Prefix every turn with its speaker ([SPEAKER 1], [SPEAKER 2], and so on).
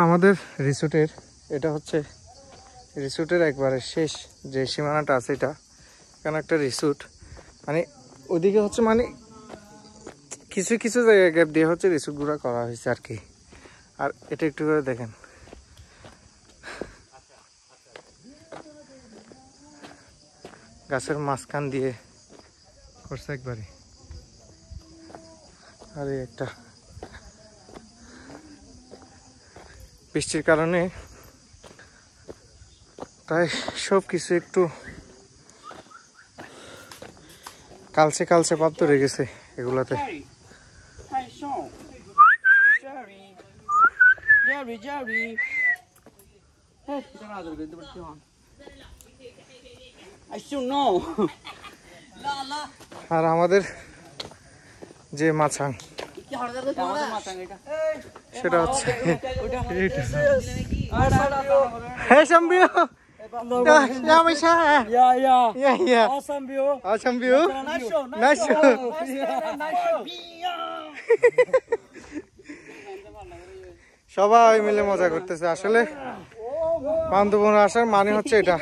[SPEAKER 1] আমাদের রিসোর্টের এটা হচ্ছে রিসোর্টের একবারে শেষ যে সীমানাটা আছে, এটা এখানে একটা রিসোর্ট, মানে ওইদিকে হচ্ছে মানে কিছু কিছু জায়গায় গ্যাপ দিয়ে হচ্ছে রিসোর্টগুলো করা হয়েছে আর কি। আর এটা একটু করে দেখেন, গাছের মাঝখান দিয়ে করছে একবারে। আর একটা বৃষ্টির কারণে প্রায় সব কিছু একটু কালচে কালচে ভাব ধরে গেছে এগুলাতে। আর আমাদের যে মাছাং সেটা হচ্ছে সবাই মিলে মজা করতেছে। আসলে বান্দরবনে আসার মানে হচ্ছে এটা।